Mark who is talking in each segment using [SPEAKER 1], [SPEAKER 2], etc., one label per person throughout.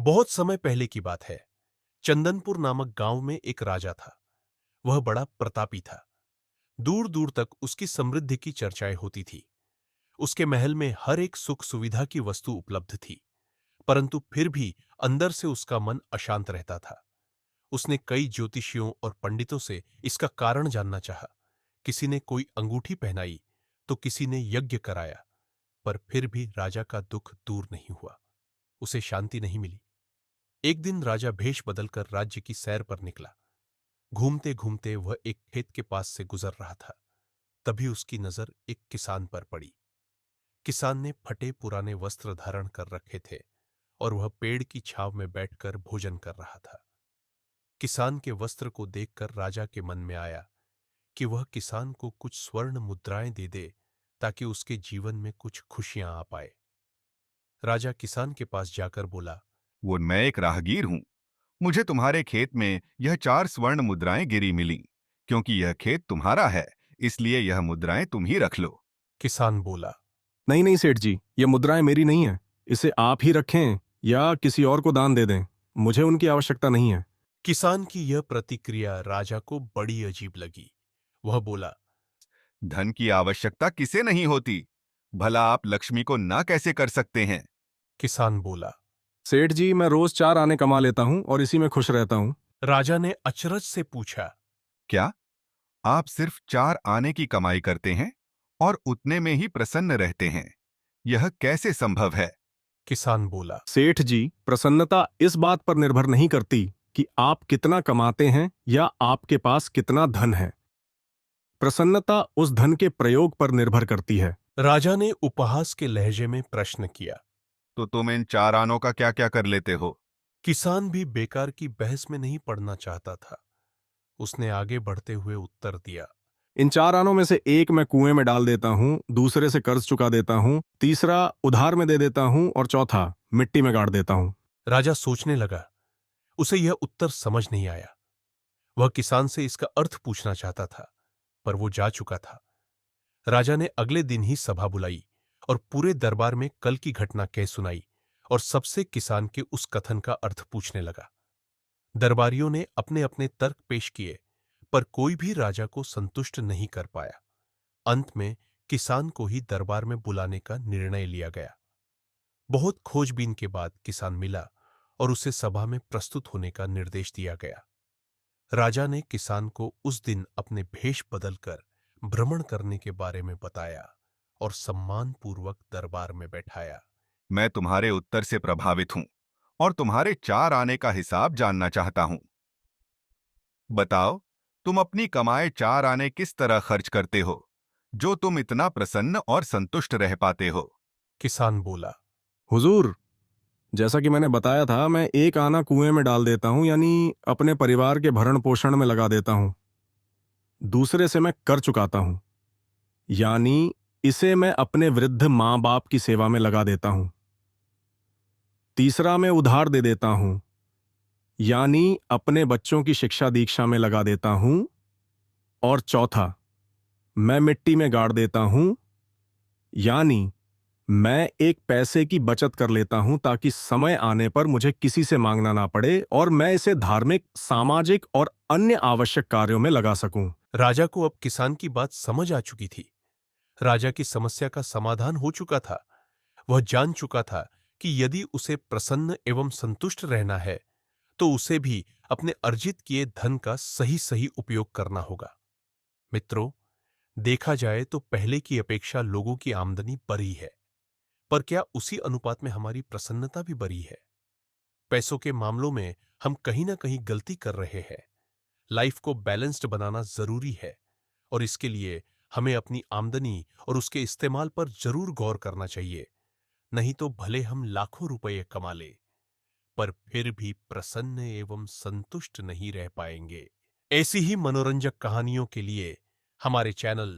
[SPEAKER 1] बहुत समय पहले की बात है। चंदनपुर नामक गांव में एक राजा था। वह बड़ा प्रतापी था। दूर दूर तक उसकी समृद्धि की चर्चाएं होती थी। उसके महल में हर एक सुख सुविधा की वस्तु उपलब्ध थी, परंतु फिर भी अंदर से उसका मन अशांत रहता था। उसने कई ज्योतिषियों और पंडितों से इसका कारण जानना चाहा। किसी ने कोई अंगूठी पहनाई तो किसी ने यज्ञ कराया, पर फिर भी राजा का दुख दूर नहीं हुआ। उसे शांति नहीं मिली। एक दिन राजा भेष बदलकर राज्य की सैर पर निकला। घूमते घूमते वह एक खेत के पास से गुजर रहा था। तभी उसकी नजर एक किसान पर पड़ी। किसान ने फटे पुराने वस्त्र धारण कर रखे थे और वह पेड़ की छांव में बैठकर भोजन कर रहा था। किसान के वस्त्र को देखकर राजा के मन में आया कि वह किसान को कुछ स्वर्ण मुद्राएं दे दे ताकि उसके जीवन में कुछ खुशियां आ पाए। राजा किसान के पास जाकर बोला,
[SPEAKER 2] वो मैं एक राहगीर हूं। मुझे तुम्हारे खेत में यह 4 स्वर्ण मुद्राएं गिरी मिली। क्योंकि यह खेत तुम्हारा है, इसलिए यह मुद्राएं तुम ही रख लो।
[SPEAKER 1] किसान बोला।
[SPEAKER 3] नहीं नहीं सेठ जी, ये मुद्राएं मेरी नहीं है। इसे आप ही रखें या किसी और को दान दे दें। मुझे उनकी आवश्यकता नहीं है।
[SPEAKER 1] किसान की यह प्रतिक्रिया राजा को बड़ी अजीब लगी। वह बोला,
[SPEAKER 2] धन की आवश्यकता किसे नहीं होती। भला आप लक्ष्मी को ना कैसे कर सकते हैं।
[SPEAKER 1] किसान बोला।
[SPEAKER 3] सेठ जी, मैं रोज 4 आने कमा लेता हूं और इसी में खुश रहता हूं।
[SPEAKER 1] राजा ने अचरज से पूछा,
[SPEAKER 2] क्या आप सिर्फ 4 आने की कमाई करते हैं और उतने में ही प्रसन्न रहते हैं? यह कैसे संभव है?
[SPEAKER 1] किसान बोला।
[SPEAKER 3] सेठ जी, प्रसन्नता इस बात पर निर्भर नहीं करती कि आप कितना कमाते हैं या आपके पास कितना धन है। प्रसन्नता उस धन के प्रयोग पर निर्भर करती है।
[SPEAKER 1] राजा ने उपहास के लहजे में प्रश्न किया।
[SPEAKER 2] तो तुम इन 4 आनों का क्या क्या कर लेते हो?
[SPEAKER 1] किसान भी बेकार की बहस में नहीं पड़ना चाहता था। उसने आगे बढ़ते हुए उत्तर दिया,
[SPEAKER 3] इन 4 आनों में से एक मैं कुएं में डाल देता हूं, दूसरे से कर्ज चुका देता हूं, तीसरा उधार में दे देता हूं और चौथा मिट्टी में गाड़ देता हूं।
[SPEAKER 1] राजा सोचने लगा। उसे यह उत्तर समझ नहीं आया। वह किसान से इसका अर्थ पूछना चाहता था, पर वो जा चुका था। राजा ने अगले दिन ही सभा बुलाई और पूरे दरबार में कल की घटना कह सुनाई और सबसे किसान के उस कथन का अर्थ पूछने लगा। दरबारियों ने अपने अपने तर्क पेश किए, पर कोई भी राजा को संतुष्ट नहीं कर पाया। अंत में किसान को ही दरबार में बुलाने का निर्णय लिया गया। बहुत खोजबीन के बाद किसान मिला और उसे सभा में प्रस्तुत होने का निर्देश दिया गया। राजा ने किसान को उस दिन अपने भेष बदलकर भ्रमण करने के बारे में बताया और सम्मानपूर्वक दरबार में बैठाया।
[SPEAKER 2] मैं तुम्हारे उत्तर से प्रभावित हूं और तुम्हारे 4 आने का हिसाब जानना चाहता हूं। बताओ, तुम अपनी कमाए 4 आने किस तरह खर्च करते हो, जो तुम इतना प्रसन्न और संतुष्ट रह पाते हो?
[SPEAKER 1] किसान बोला।
[SPEAKER 3] हुजूर, जैसा कि मैंने बताया था, मैं 1 आना कुएं में डाल देता हूं, यानी अपने परिवार के भरण पोषण में लगा देता हूं। दूसरे से मैं कर चुकाता हूं, यानी इसे मैं अपने वृद्ध माँ बाप की सेवा में लगा देता हूं। तीसरा मैं उधार दे देता हूं, यानी अपने बच्चों की शिक्षा दीक्षा में लगा देता हूं। और चौथा मैं मिट्टी में गाड़ देता हूं, यानी मैं एक पैसे की बचत कर लेता हूं ताकि समय आने पर मुझे किसी से मांगना ना पड़े और मैं इसे धार्मिक, सामाजिक और अन्य आवश्यक कार्यों में लगा सकूं।
[SPEAKER 1] राजा को अब किसान की बात समझ आ चुकी थी। राजा की समस्या का समाधान हो चुका था। वह जान चुका था कि यदि उसे प्रसन्न एवं संतुष्ट रहना है तो उसे भी अपने अर्जित किए धन का सही सही उपयोग करना होगा। मित्रों, देखा जाए तो पहले की अपेक्षा लोगों की आमदनी बढ़ी है, पर क्या उसी अनुपात में हमारी प्रसन्नता भी बढ़ी है? पैसों के मामलों में हम कहीं ना कहीं गलती कर रहे हैं। लाइफ को बैलेंस्ड बनाना जरूरी है और इसके लिए हमें अपनी आमदनी और उसके इस्तेमाल पर जरूर गौर करना चाहिए। नहीं तो भले हम लाखों रुपए कमा ले, पर फिर भी प्रसन्न एवं संतुष्ट नहीं रह पाएंगे। ऐसी ही मनोरंजक कहानियों के लिए हमारे चैनल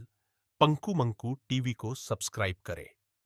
[SPEAKER 1] पंकु मंकु टीवी को सब्सक्राइब करें।